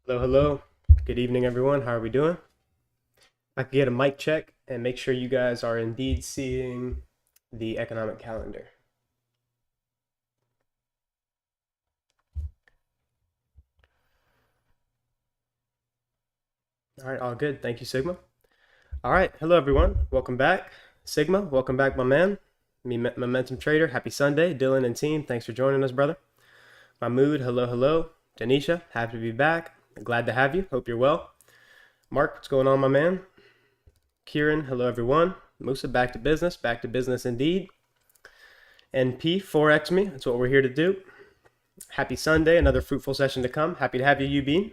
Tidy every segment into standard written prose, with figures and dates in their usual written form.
Hello, hello. Good evening, everyone. How are we doing? I could get a mic check and make sure you guys are indeed seeing the economic calendar. All right, all good. Thank you, Sigma. All right, hello, everyone. Welcome back. Sigma, welcome back, my man. Me, Momentum Trader. Happy Sunday. Dylan and team, thanks for joining us, brother. Mahmood, hello, hello. Denisha, happy to be back. Glad to have you. Hope you're well. Mark, what's going on, my man? Kieran, hello, everyone. Musa, back to business indeed. NP, Forex me, that's what we're here to do. Happy Sunday, another fruitful session to come. Happy to have you, Bean.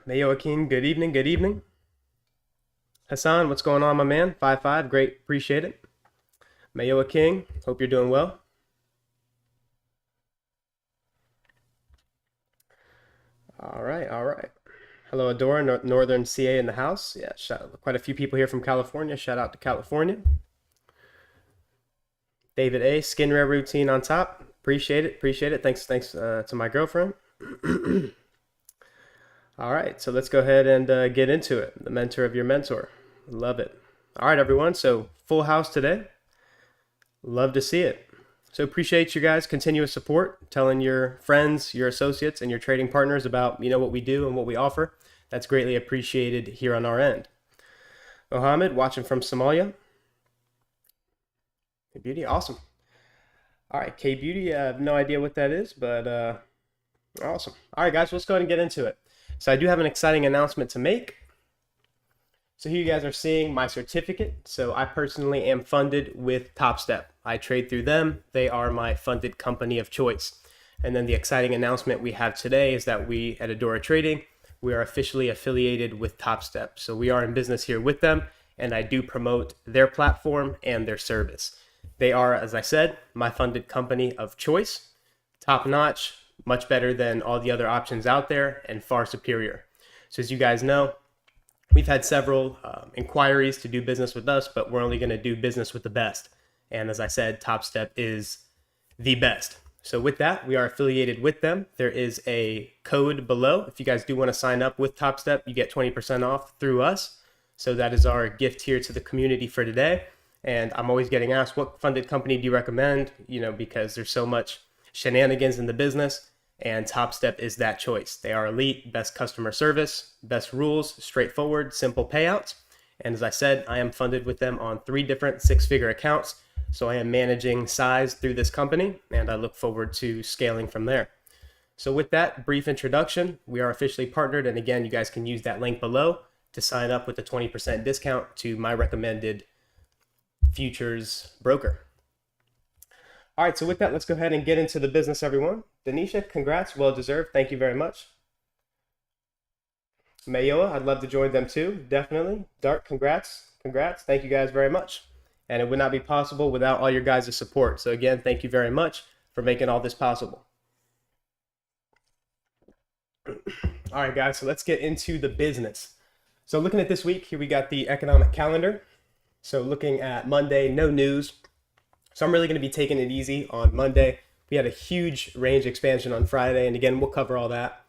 Mayo Akin, good evening, good evening. Hassan, what's going on, my man? 5-5, great, appreciate it. Mayo King, hope you're doing well. All right, all right. Hello, Adora, Northern CA in the house. Yeah, quite a few people here from California. Shout out to California. David A, skin rare routine on top. Appreciate it, appreciate it. Thanks to my girlfriend. All right, so let's go ahead and get into it. The mentor of your mentor. Love it. All right, everyone. So full house today. Love to see it. So appreciate you guys' continuous support, telling your friends, your associates, and your trading partners about what we do and what we offer. That's greatly appreciated here on our end. Mohammed, watching from Somalia. Hey, Beauty, awesome. All right, K Beauty, I have no idea what that is, but awesome. All right, guys, let's go ahead and get into it. So I do have an exciting announcement to make. So here you guys are seeing my certificate. So I personally am funded with TopStep. I trade through them. They are my funded company of choice. And then the exciting announcement we have today is that we at Adora Trading, we are officially affiliated with TopStep. So we are in business here with them, and I do promote their platform and their service. They are, as I said, my funded company of choice, top notch, much better than all the other options out there, and far superior. So as you guys know, we've had several inquiries to do business with us, but we're only going to do business with the best. And as I said, TopStep is the best. So with that, we are affiliated with them. There is a code below. If you guys do want to sign up with TopStep, you get 20% off through us. So that is our gift here to the community for today. And I'm always getting asked, what funded company do you recommend? Because there's so much shenanigans in the business, and TopStep is that choice. They are elite, best customer service, best rules, straightforward, simple payouts. And as I said, I am funded with them on 3 different 6-figure accounts. So I am managing size through this company, and I look forward to scaling from there. So with that brief introduction, we are officially partnered. And again, you guys can use that link below to sign up with a 20% discount to my recommended futures broker. All right, so with that, let's go ahead and get into the business, everyone. Denisha, congrats, well deserved. Thank you very much. Mayoa, I'd love to join them too, definitely. Dart, congrats. Thank you guys very much. And it would not be possible without all your guys' support. So again, thank you very much for making all this possible. All right, guys, so let's get into the business. So looking at this week, here we got the economic calendar. So looking at Monday, no news. So I'm really going to be taking it easy on Monday. We had a huge range expansion on Friday, and again, we'll cover all that.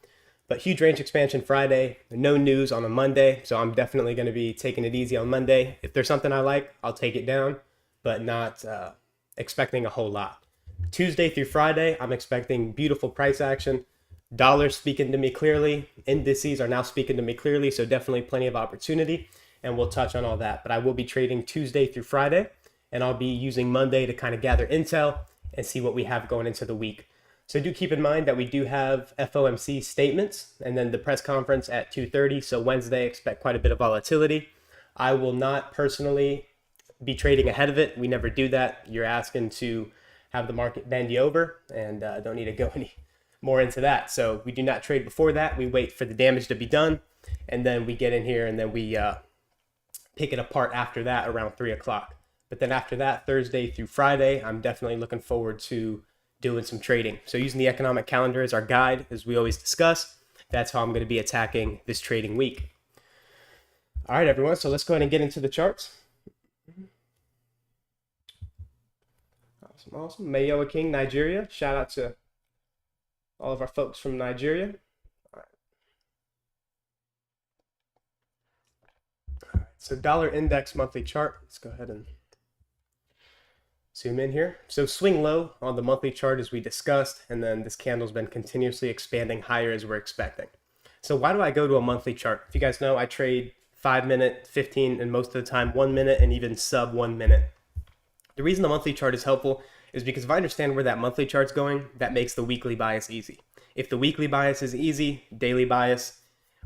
But huge range expansion Friday, no news on a Monday, so I'm definitely going to be taking it easy on Monday. If there's something I like, I'll take it down, but not expecting a whole lot. Tuesday through Friday, I'm expecting beautiful price action. Dollars speaking to me clearly. Indices are now speaking to me clearly, so definitely plenty of opportunity, and we'll touch on all that. But I will be trading Tuesday through Friday, and I'll be using Monday to kind of gather intel and see what we have going into the week. So do keep in mind that we do have FOMC statements and then the press conference at 2:30. So Wednesday, expect quite a bit of volatility. I will not personally be trading ahead of it. We never do that. You're asking to have the market bend you over, and don't need to go any more into that. So we do not trade before that. We wait for the damage to be done, and then we get in here and then we pick it apart after that around 3 o'clock. But then after that, Thursday through Friday, I'm definitely looking forward to doing some trading. So using the economic calendar as our guide, as we always discuss, that's how I'm going to be attacking this trading week. All right, everyone. So let's go ahead and get into the charts. Awesome. Mayoa King, Nigeria. Shout out to all of our folks from Nigeria. All right. So dollar index monthly chart. Let's go ahead and zoom in here. So swing low on the monthly chart as we discussed, and then this candle's been continuously expanding higher as we're expecting. So why do I go to a monthly chart? If you guys know, I trade 5 minute, 15, and most of the time 1 minute and even sub 1 minute. The reason the monthly chart is helpful is because if I understand where that monthly chart's going, that makes the weekly bias easy. If the weekly bias is easy, daily bias,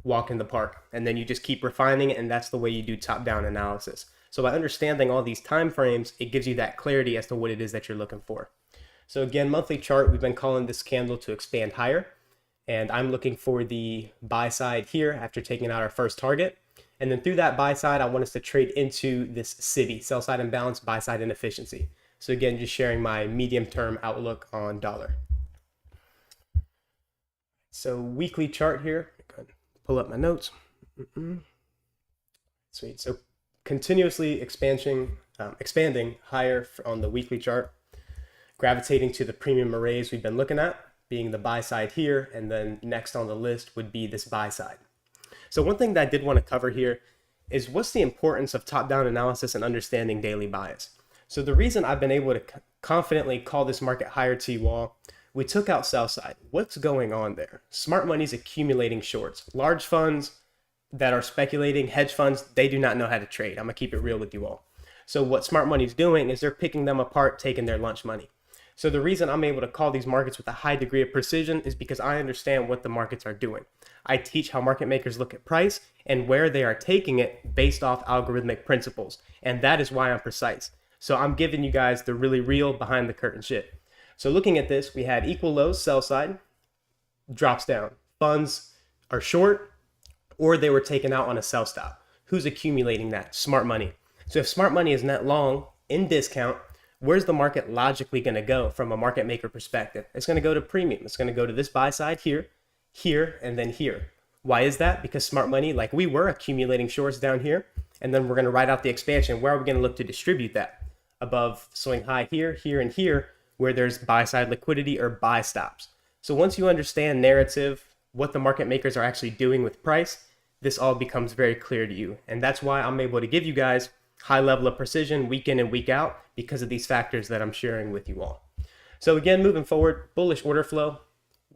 walk in the park. And then you just keep refining it, and that's the way you do top-down analysis. So by understanding all these time frames, it gives you that clarity as to what it is that you're looking for. So again, monthly chart, we've been calling this candle to expand higher. And I'm looking for the buy side here after taking out our first target. And then through that buy side, I want us to trade into this city, sell side imbalance, buy side inefficiency. So again, just sharing my medium-term outlook on dollar. So weekly chart here, go ahead and pull up my notes. Sweet. So continuously expanding higher on the weekly chart, gravitating to the premium arrays we've been looking at, being the buy side here, and then next on the list would be this buy side. So one thing that I did want to cover here is what's the importance of top-down analysis and understanding daily bias. So the reason I've been able to confidently call this market higher to you all, we took out sell side. What's going on there? Smart money's accumulating shorts. Large funds that are speculating, hedge funds, they do not know how to trade. I'm gonna keep it real with you all. So what smart money's doing is they're picking them apart, taking their lunch money. So the reason I'm able to call these markets with a high degree of precision is because I understand what the markets are doing. I teach how market makers look at price and where they are taking it based off algorithmic principles. And that is why I'm precise. So I'm giving you guys the really real behind the curtain shit. So looking at this, we had equal lows, sell side, drops down. Funds are short or they were taken out on a sell stop. Who's accumulating that? Smart money. So if smart money is net long in discount, where's the market logically going to go from a market maker perspective? It's going to go to premium. It's going to go to this buy side here, here, and then here. Why is that? Because smart money, like we were accumulating shorts down here, and then we're going to ride out the expansion. Where are we going to look to distribute that? Above swing high here, here, and here, where there's buy side liquidity or buy stops. So once you understand narrative, what the market makers are actually doing with price, this all becomes very clear to you. And that's why I'm able to give you guys high level of precision week in and week out because of these factors that I'm sharing with you all. So again, moving forward, bullish order flow,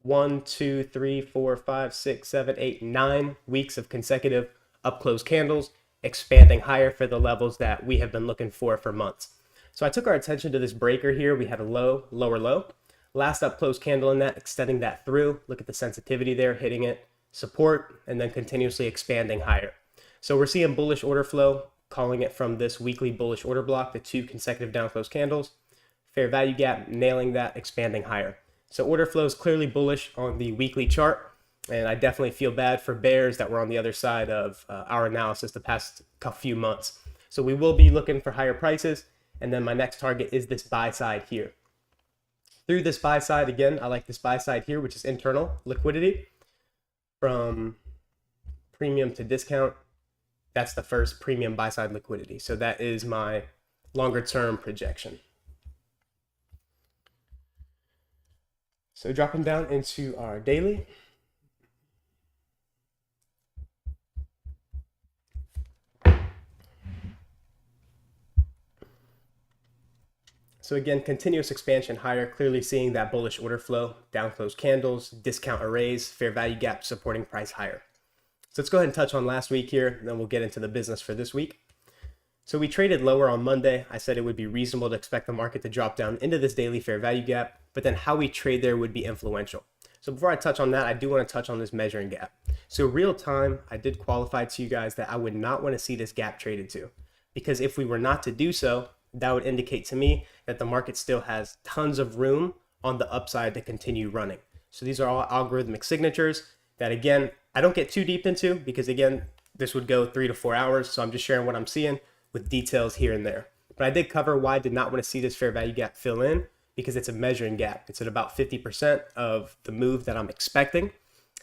1, 2, 3, 4, 5, 6, 7, 8, 9 weeks of consecutive up close candles, expanding higher for the levels that we have been looking for months. So I took our attention to this breaker here. We had a low, lower low. Last up close candle in that, extending that through. Look at the sensitivity there, hitting it, support, and then continuously expanding higher. So we're seeing bullish order flow, calling it from this weekly bullish order block, the 2 consecutive down close candles. Fair value gap, nailing that, expanding higher. So order flow is clearly bullish on the weekly chart. And I definitely feel bad for bears that were on the other side of our analysis the past few months. So we will be looking for higher prices. And then my next target is this buy side here. Through this buy side, again, I like this buy side here, which is internal liquidity from premium to discount. That's the first premium buy side liquidity. So that is my longer term projection. So dropping down into our daily. So again, continuous expansion higher, clearly seeing that bullish order flow, down close candles, discount arrays, fair value gap supporting price higher. So let's go ahead and touch on last week here, and then we'll get into the business for this week. So we traded lower on Monday. I said it would be reasonable to expect the market to drop down into this daily fair value gap, but then how we trade there would be influential. So before I touch on that, I do want to touch on this measuring gap. So real time, I did qualify to you guys that I would not want to see this gap traded to, because if we were not to do so, that would indicate to me that the market still has tons of room on the upside to continue running. So these are all algorithmic signatures that, again, I don't get too deep into because, again, this would go 3 to 4 hours. So I'm just sharing what I'm seeing with details here and there. But I did cover why I did not want to see this fair value gap fill in, because it's a measuring gap. It's at about 50% of the move that I'm expecting.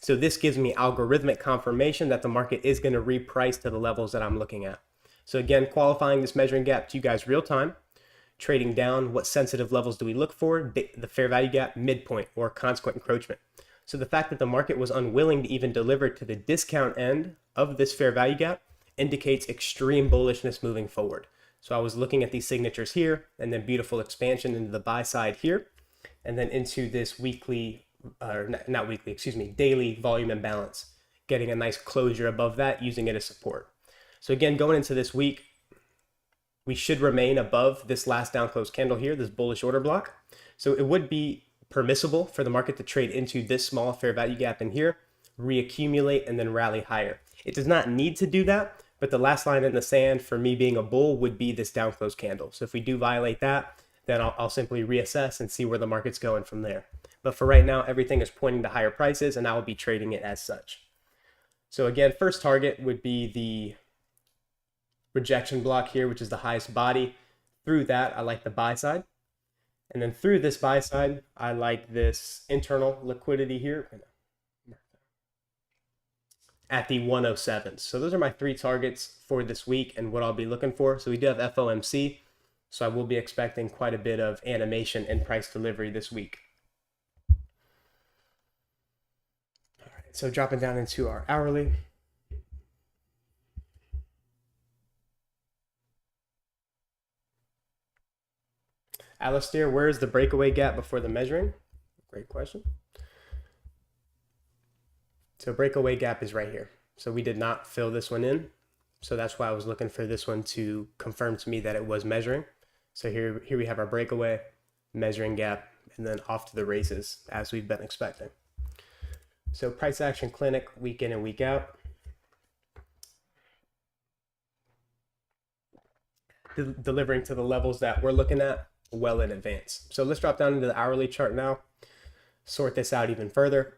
So this gives me algorithmic confirmation that the market is going to reprice to the levels that I'm looking at. So again, qualifying this measuring gap to you guys real time, trading down, what sensitive levels do we look for? The fair value gap, midpoint, or consequent encroachment. So the fact that the market was unwilling to even deliver to the discount end of this fair value gap indicates extreme bullishness moving forward. So I was looking at these signatures here, and then beautiful expansion into the buy side here, and then into this weekly, or not weekly, excuse me, daily volume imbalance, getting a nice closure above that, using it as support. So again, going into this week, we should remain above this last down close candle here, this bullish order block. So it would be permissible for the market to trade into this small fair value gap in here, reaccumulate, and then rally higher. It does not need to do that, but the last line in the sand for me being a bull would be this down close candle. So if we do violate that, then I'll simply reassess and see where the market's going from there. But for right now, everything is pointing to higher prices, and I will be trading it as such. So again, first target would be the rejection block here, which is the highest body. Through that, I like the buy side. And then through this buy side, I like this internal liquidity here at the 107. So those are my three targets for this week and what I'll be looking for. So we do have FOMC, so I will be expecting quite a bit of animation and price delivery this week. All right, so dropping down into our hourly. Alistair, where is the breakaway gap before the measuring? Great question. So breakaway gap is right here. So we did not fill this one in. So that's why I was looking for this one to confirm to me that it was measuring. So here we have our breakaway, measuring gap, and then off to the races as we've been expecting. So price action clinic, week in and week out. Delivering to the levels that we're looking at well in advance. So let's drop down into the hourly chart now, sort this out even further.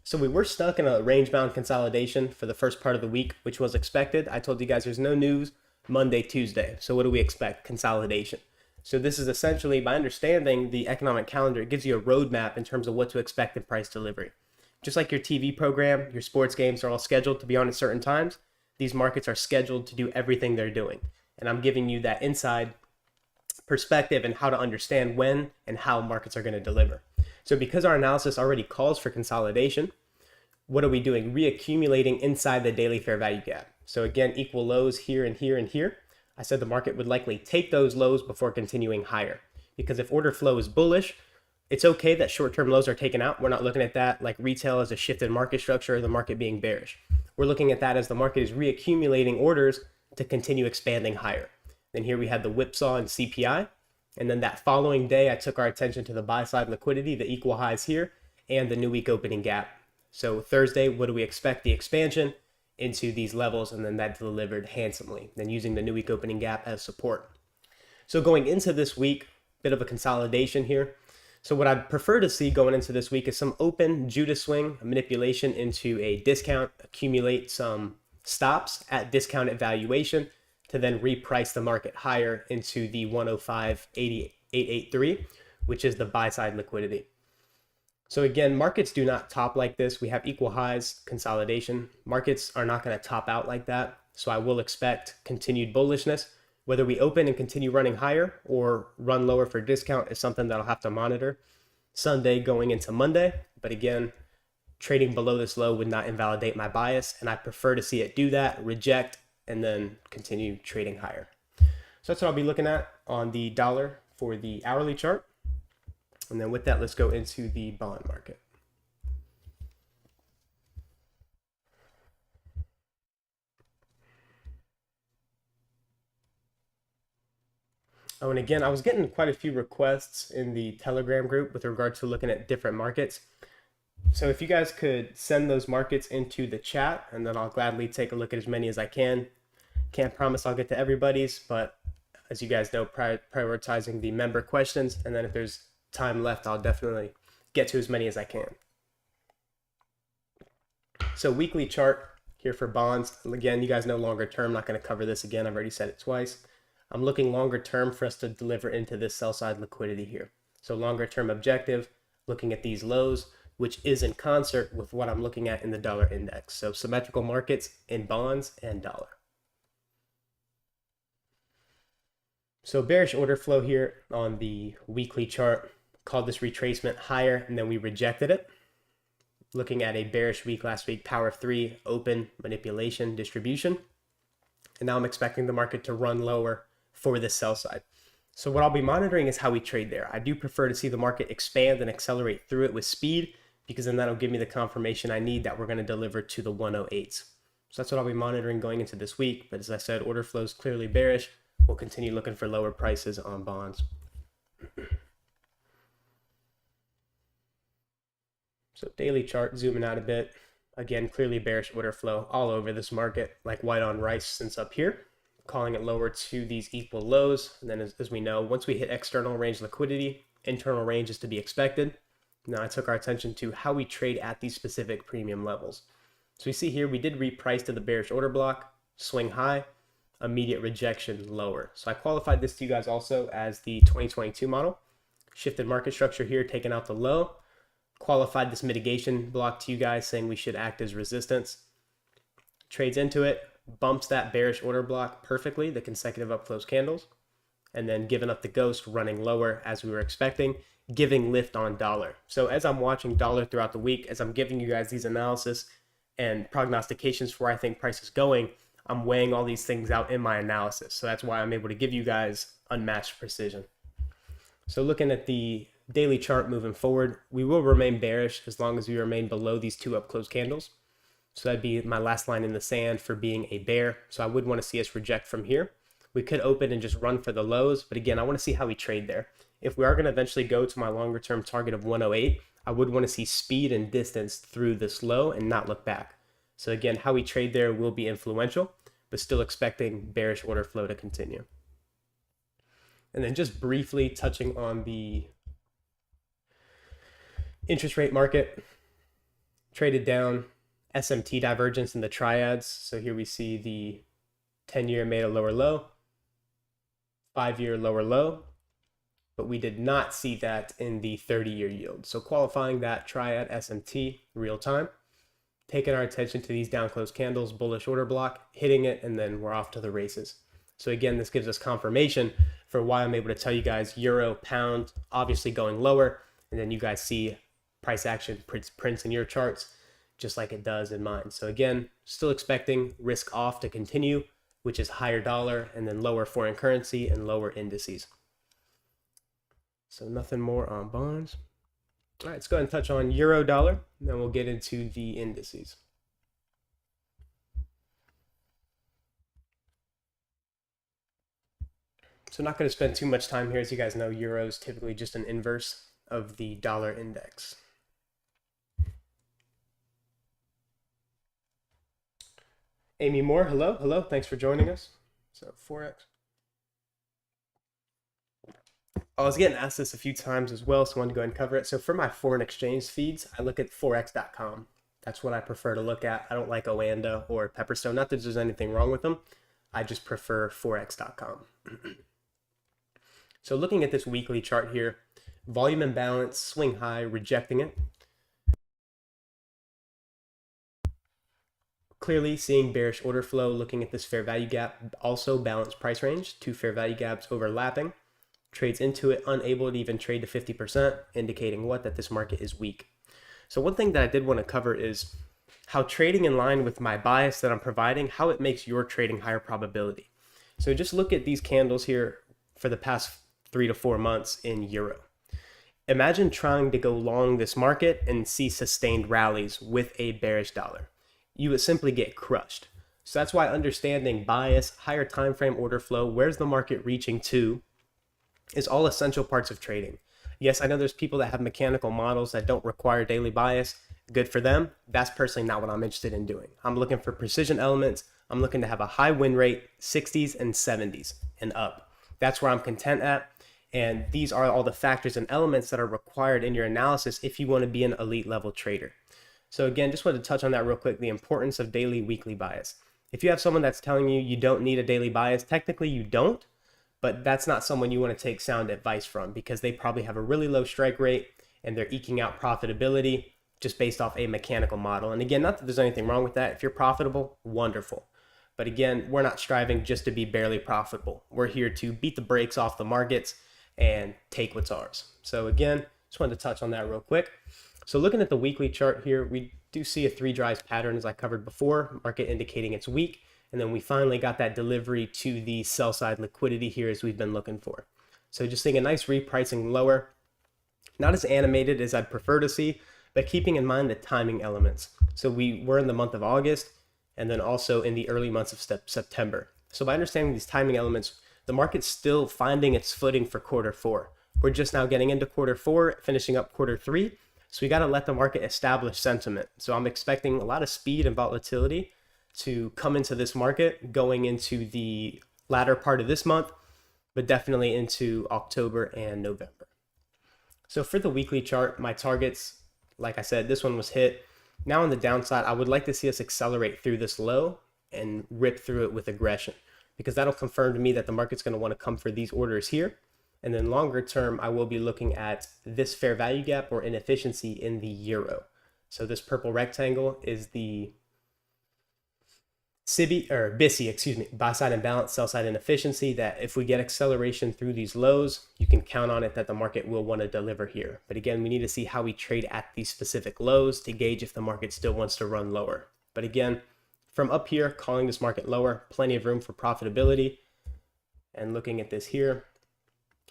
So we were stuck in a range-bound consolidation for the first part of the week, which was expected. I told you guys there's no news Monday, Tuesday. So what do we expect? Consolidation. So this is essentially, by understanding the economic calendar, it gives you a roadmap in terms of what to expect in price delivery. Just like your TV program, your sports games are all scheduled to be on at certain times. These markets are scheduled to do everything they're doing. And I'm giving you that inside perspective and how to understand when and how markets are going to deliver. So because our analysis already calls for consolidation, what are we doing? Reaccumulating inside the daily fair value gap. So again, equal lows here and here and here. I said the market would likely take those lows before continuing higher. Because if order flow is bullish, it's okay that short-term lows are taken out. We're not looking at that like retail as a shift in market structure or the market being bearish. We're looking at that as the market is reaccumulating orders to continue expanding higher. Then here we had the whipsaw and CPI. And then that following day, I took our attention to the buy side liquidity, the equal highs here, and the new week opening gap. So Thursday, what do we expect? The expansion into these levels, and then that delivered handsomely. Then using the new week opening gap as support. So going into this week, bit of a consolidation here. So what I'd prefer to see going into this week is some open Judas swing, a manipulation into a discount, accumulate some stops at discounted valuation, to then reprice the market higher into the 105.8883, which is the buy side liquidity. So again, markets do not top like this. We have equal highs, consolidation. Markets are not going to top out like that. So I will expect continued bullishness. Whether we open and continue running higher or run lower for discount is something that I'll have to monitor Sunday going into Monday. But again, trading below this low would not invalidate my bias, and I prefer to see it do that, reject, and then continue trading higher. So that's what I'll be looking at on the dollar for the hourly chart. And then with that, let's go into the bond market. Oh, and again, I was getting quite a few requests in the Telegram group with regard to looking at different markets. So if you guys could send those markets into the chat, and then I'll gladly take a look at as many as I can. Can't promise I'll get to everybody's, but as you guys know, prioritizing the member questions, and then if there's time left, I'll definitely get to as many as I can. So weekly chart here for bonds. Again, you guys know longer term, not going to cover this again. I've already said it twice. I'm looking longer term for us to deliver into this sell side liquidity here. So longer term objective, looking at these lows, which is in concert with what I'm looking at in the dollar index. So symmetrical markets in bonds and dollar. So bearish order flow here on the weekly chart, called this retracement higher, and then we rejected it. looking at a bearish week last week, power of 3, open, manipulation, distribution. And now I'm expecting the market to run lower for the sell side. So what I'll be monitoring is how we trade there. I do prefer to see the market expand and accelerate through it with speed, because then that'll give me the confirmation I need that we're going to deliver to the 108s. So that's what I'll be monitoring going into this week. But as I said, order flow is clearly bearish. We'll continue looking for lower prices on bonds. So daily chart, zooming out a bit. Again, clearly bearish order flow all over this market, like white on rice since up here, calling it lower to these equal lows. And then as we know, once we hit external range liquidity, internal range is to be expected. Now I took our attention to how we trade at these specific premium levels. So we see here, we did reprice to the bearish order block, swing high, immediate rejection lower. So I qualified this to you guys also as the 2022 model. Shifted market structure here, taking out the low. Qualified this mitigation block to you guys, saying we should act as resistance. Trades into it, bumps that bearish order block perfectly, the consecutive up close candles, and then giving up the ghost, running lower as we were expecting, giving lift on dollar. So as I'm watching dollar throughout the week, as I'm giving you guys these analysis and prognostications for where I think price is going, I'm weighing all these things out in my analysis. So that's why I'm able to give you guys unmatched precision. So looking at the daily chart moving forward, we will remain bearish as long as we remain below these 2 up close candles. So that'd be my last line in the sand for being a bear. So I would want to see us reject from here. We could open and just run for the lows, but again, I want to see how we trade there. If we are going to eventually go to my longer term target of 108, I would want to see speed and distance through this low and not look back. So again, how we trade there will be influential, but still expecting bearish order flow to continue. And then just briefly touching on the interest rate market, traded down, SMT divergence in the triads. So here we see the 10-year made a lower low, 5-year lower low, but we did not see that in the 30-year yield. So qualifying that triad SMT real time, taking our attention to these down close candles, bullish order block, hitting it, and then we're off to the races. So again, this gives us confirmation for why I'm able to tell you guys euro, pound, obviously going lower, and then you guys see price action prints in your charts just like it does in mine. So again, still expecting risk off to continue, which is higher dollar and then lower foreign currency and lower indices. So nothing more on bonds. All right, let's go ahead and touch on euro dollar, and then we'll get into the indices. So not going to spend too much time here. As you guys know, euro is typically just an inverse of the dollar index. Amy Moore, hello, thanks for joining us. So Forex. I was getting asked this a few times as well, so I wanted to go ahead and cover it. So for my foreign exchange feeds, I look at forex.com. That's what I prefer to look at. I don't like Oanda or Pepperstone. Not that there's anything wrong with them. I just prefer forex.com. So looking at this weekly chart here, volume imbalance, swing high, rejecting it. Clearly seeing bearish order flow, looking at this fair value gap, also balanced price range, 2 fair value gaps overlapping. Trades into it, unable to even trade to 50%, indicating what? That this market is weak. So one thing that I did want to cover is how trading in line with my bias that I'm providing, how it makes your trading higher probability. So just look at these candles here for the past 3 to 4 months in euro. Imagine trying to go long this market and see sustained rallies with a bearish dollar. You would simply get crushed. So that's why understanding bias, higher time frame order flow, where's the market reaching to, is all essential parts of trading. Yes, I know there's people that have mechanical models that don't require daily bias. Good for them. That's personally not what I'm interested in doing. I'm looking for precision elements. I'm looking to have a high win rate, 60s and 70s and up. That's where I'm content at. And these are all the factors and elements that are required in your analysis if you want to be an elite level trader. So again, just wanted to touch on that real quick, the importance of daily, weekly bias. If you have someone that's telling you you don't need a daily bias, technically you don't, but that's not someone you want to take sound advice from, because they probably have a really low strike rate and they're eking out profitability just based off a mechanical model. And again, not that there's anything wrong with that. If you're profitable, wonderful. But again, we're not striving just to be barely profitable. We're here to beat the brakes off the markets and take what's ours. So again, just wanted to touch on that real quick. So looking at the weekly chart here, we do see a three drives pattern as I covered before, market indicating it's weak. And then we finally got that delivery to the sell side liquidity here as we've been looking for. So just seeing a nice repricing lower, not as animated as I'd prefer to see, but keeping in mind the timing elements. So we were in the month of August and then also in the early months of September. So by understanding these timing elements, the market's still finding its footing for quarter four. We're just now getting into quarter four, finishing up quarter three. So we got to let the market establish sentiment. So I'm expecting a lot of speed and volatility to come into this market going into the latter part of this month, but definitely into October and November. So for the weekly chart, my targets, like I said, this one was hit. Now on the downside, I would like to see us accelerate through this low and rip through it with aggression, because that'll confirm to me that the market's going to want to come for these orders here. And then longer term, I will be looking at this fair value gap or inefficiency in the euro. So this purple rectangle is the BISI, buy side imbalance, sell side inefficiency, that if we get acceleration through these lows, you can count on it that the market will want to deliver here. But again, we need to see how we trade at these specific lows to gauge if the market still wants to run lower. But again, from up here, calling this market lower, plenty of room for profitability. And looking at this here,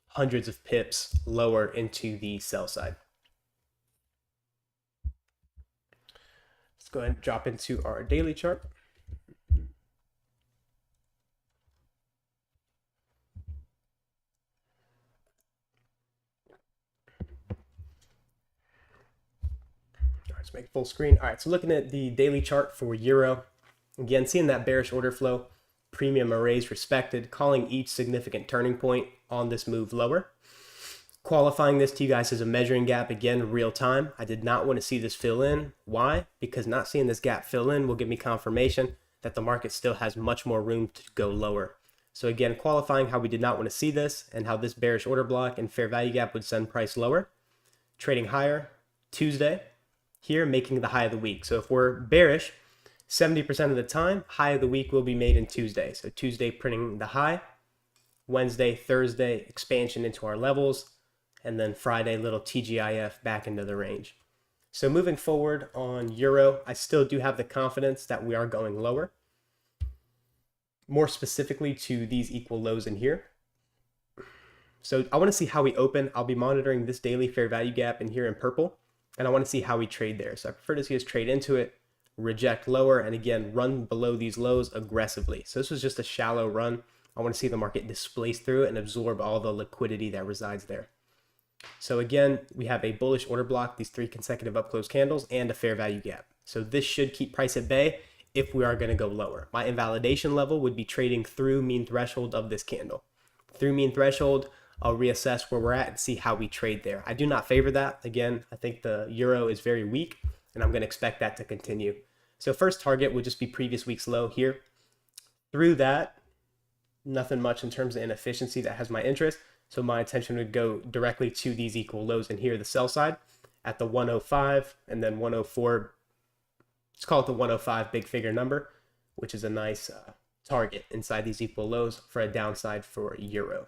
hundreds of pips lower into the sell side. Let's go ahead and drop into our daily chart. Let's make full screen. All right, so looking at the daily chart for euro, again, seeing that bearish order flow, premium arrays respected, calling each significant turning point on this move lower. Qualifying this to you guys as a measuring gap, again, real time. I did not want to see this fill in. Why? Because not seeing this gap fill in will give me confirmation that the market still has much more room to go lower. So again, qualifying how we did not want to see this and how this bearish order block and fair value gap would send price lower. Trading higher, Tuesday, here making the high of the week. So if we're bearish, 70% of the time, high of the week will be made in Tuesday. So Tuesday printing the high, Wednesday, Thursday, expansion into our levels, and then Friday, little TGIF back into the range. So moving forward on euro, I still do have the confidence that we are going lower. More specifically to these equal lows in here. So I want to see how we open. I'll be monitoring this daily fair value gap in here in purple, and I want to see how we trade there. So I prefer to see us trade into it, reject lower, and again, run below these lows aggressively. So this was just a shallow run. I want to see the market displace through it and absorb all the liquidity that resides there. So again, we have a bullish order block, these 3 consecutive up close candles, and a fair value gap. So this should keep price at bay if we are going to go lower. My invalidation level would be trading through mean threshold of this candle. Through mean threshold, I'll reassess where we're at and see how we trade there. I do not favor that. Again, I think the euro is very weak, and I'm going to expect that to continue. So first target would just be previous week's low here. Through that, nothing much in terms of inefficiency that has my interest. So my attention would go directly to these equal lows in here, the sell side, at the 105 and then 104. Let's call it the 105 big figure number, which is a nice target inside these equal lows for a downside for euro.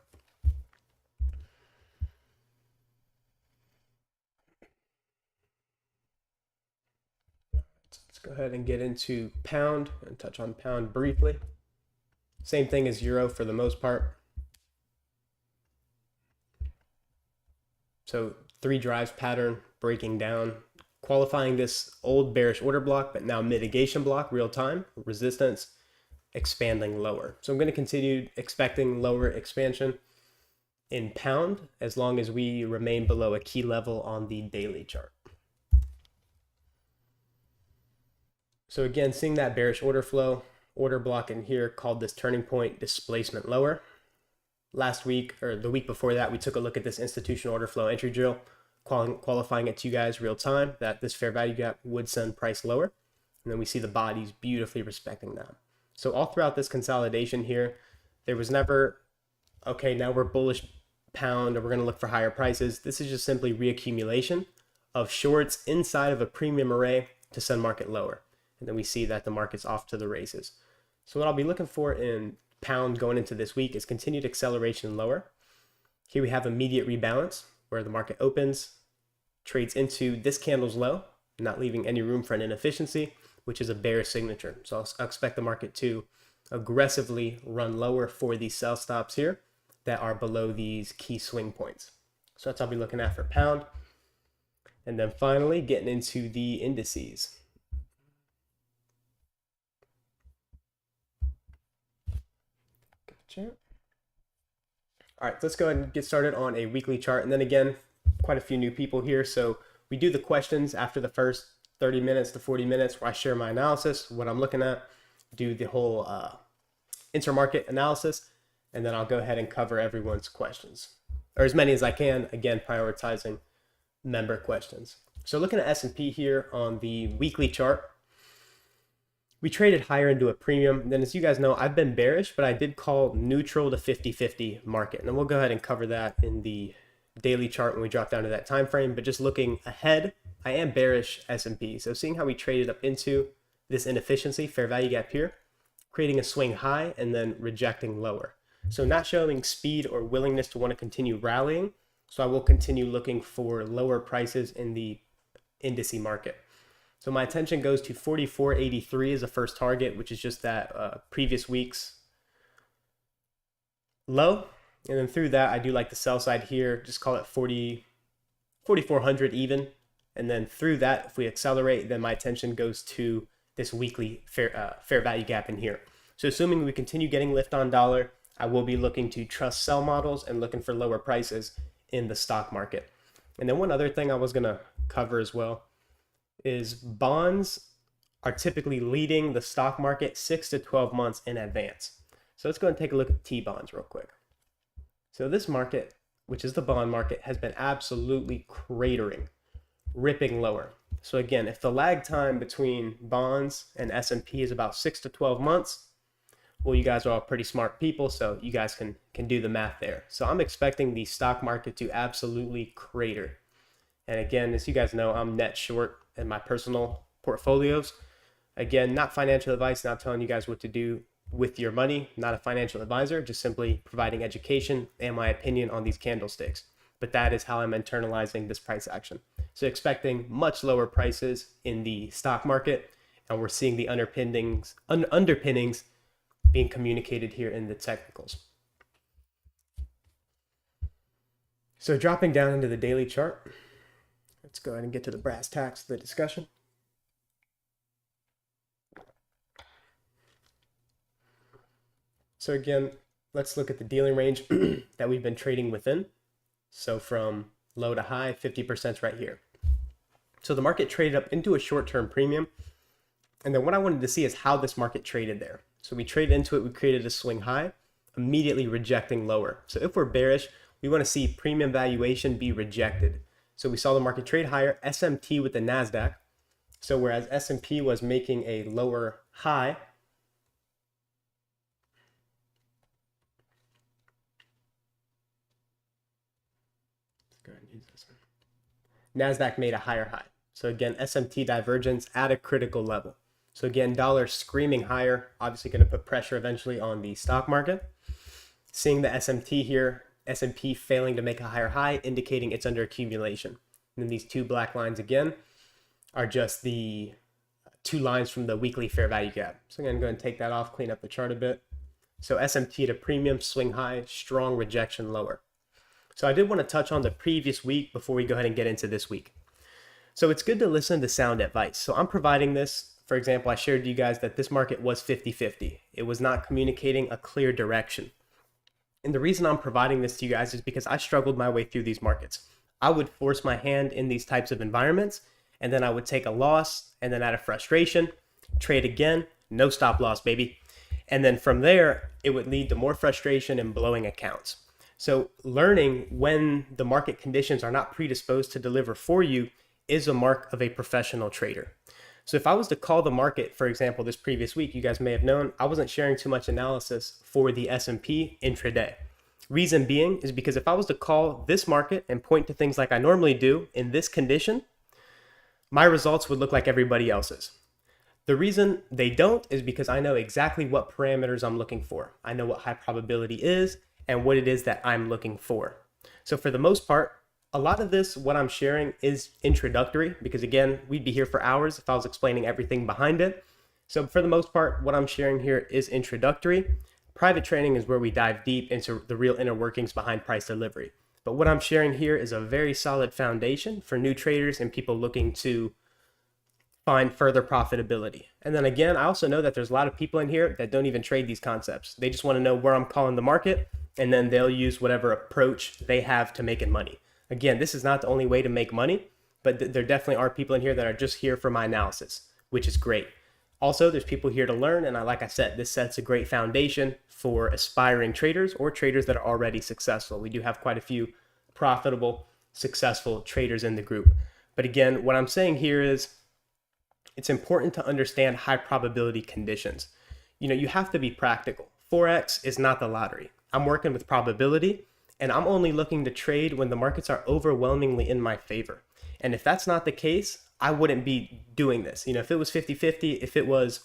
Let's go ahead and get into pound and touch on pound briefly. Same thing as euro for the most part. So 3 drives pattern breaking down, qualifying this old bearish order block, but now mitigation block, real time, resistance, expanding lower. So I'm going to continue expecting lower expansion in pound as long as we remain below a key level on the daily chart. So again, seeing that bearish order flow, order block in here, called this turning point displacement lower. Last week, or the week before that, we took a look at this institutional order flow entry drill, qualifying it to you guys real time, that this fair value gap would send price lower. And then we see the bodies beautifully respecting that. So all throughout this consolidation here, there was never, okay, now we're bullish pound and we're going to look for higher prices. This is just simply reaccumulation of shorts inside of a premium array to send market lower. And then we see that the market's off to the races. So what I'll be looking for in pound going into this week is continued acceleration lower. Here we have immediate rebalance where the market opens, trades into this candle's low, not leaving any room for an inefficiency, which is a bearish signature. So I'll expect the market to aggressively run lower for these sell stops here that are below these key swing points. So that's what I'll be looking at for pound. And then finally getting into the indices. Gotcha. All right, let's go ahead and get started on a weekly chart. And then again, quite a few new people here. So we do the questions after the first 30 minutes to 40 minutes where I share my analysis, what I'm looking at, do the whole intermarket analysis, and then I'll go ahead and cover everyone's questions, or as many as I can, again, prioritizing member questions. So looking at S&P here on the weekly chart, we traded higher into a premium. And then as you guys know, I've been bearish, but I did call neutral to 50-50 market. And we'll go ahead and cover that in the daily chart when we drop down to that time frame. But just looking ahead, I am bearish S&P. So seeing how we traded up into this inefficiency, fair value gap here, creating a swing high and then rejecting lower. So not showing speed or willingness to want to continue rallying. So I will continue looking for lower prices in the indice market. So my attention goes to 44.83 as a first target, which is just that previous week's low. And then through that, I do like the sell side here, just call it 4,400 even. And then through that, if we accelerate, then my attention goes to this weekly fair value gap in here. So assuming we continue getting lift on dollar, I will be looking to trust sell models and looking for lower prices in the stock market. And then one other thing I was going to cover as well is bonds are typically leading the stock market 6 to 12 months in advance. So let's go and take a look at T-bonds real quick. So this market, which is the bond market, has been absolutely cratering, ripping lower. So again, if the lag time between bonds and S&P is about 6 to 12 months, well, you guys are all pretty smart people, so you guys can do the math there. So I'm expecting the stock market to absolutely crater. And again, as you guys know, I'm net short in my personal portfolios. Again, not financial advice, not telling you guys what to do with your money, not a financial advisor, just simply providing education and my opinion on these candlesticks. But that is how I'm internalizing this price action. So expecting much lower prices in the stock market, and we're seeing the underpinnings being communicated here in the technicals. So dropping down into the daily chart, let's go ahead and get to the brass tacks of the discussion. So again, let's look at the dealing range that we've been trading within. So from low to high, 50% right here. So the market traded up into a short-term premium. And then what I wanted to see is how this market traded there. So we traded into it, we created a swing high, immediately rejecting lower. So if we're bearish, we want to see premium valuation be rejected. So we saw the market trade higher, SMT with the NASDAQ. So whereas S&P was making a lower high, let's go ahead and use this one. NASDAQ made a higher high. So again, SMT divergence at a critical level. So again, dollar screaming higher, obviously going to put pressure eventually on the stock market. Seeing the SMT here, S&P failing to make a higher high, indicating it's under accumulation. And then these two black lines again are just the two lines from the weekly fair value gap. So I'm going to go ahead and take that off, clean up the chart a bit. So SMT at a premium, swing high, strong rejection lower. So I did want to touch on the previous week before we go ahead and get into this week. So it's good to listen to sound advice. So I'm providing this. For example, I shared to you guys that this market was 50-50. It was not communicating a clear direction. And the reason I'm providing this to you guys is because I struggled my way through these markets. I would force my hand in these types of environments, and then I would take a loss, and then out of frustration, trade again, no stop loss, baby. And then from there, it would lead to more frustration and blowing accounts. So learning when the market conditions are not predisposed to deliver for you is a mark of a professional trader. So if I was to call the market, for example, this previous week, you guys may have known, I wasn't sharing too much analysis for the S&P intraday. Reason being is because if I was to call this market and point to things like I normally do in this condition, my results would look like everybody else's. The reason they don't is because I know exactly what parameters I'm looking for. I know what high probability is and what it is that I'm looking for. So for the most part, A lot of this, what I'm sharing, is introductory because, again, we'd be here for hours if I was explaining everything behind it. So for the most part, what I'm sharing here is introductory. Private training is where we dive deep into the real inner workings behind price delivery. But what I'm sharing here is a very solid foundation for new traders and people looking to find further profitability. And then again, I also know that there's a lot of people in here that don't even trade these concepts. They just want to know where I'm calling the market, and then they'll use whatever approach they have to making money. Again, this is not the only way to make money, but there definitely are people in here that are just here for my analysis, which is great. Also, there's people here to learn, and like I said, this sets a great foundation for aspiring traders or traders that are already successful. We do have quite a few profitable, successful traders in the group. But again, what I'm saying here is it's important to understand high probability conditions. You have to be practical. Forex is not the lottery. I'm working with probability, and I'm only looking to trade when the markets are overwhelmingly in my favor. And if that's not the case, I wouldn't be doing this. If it was 50-50, if it was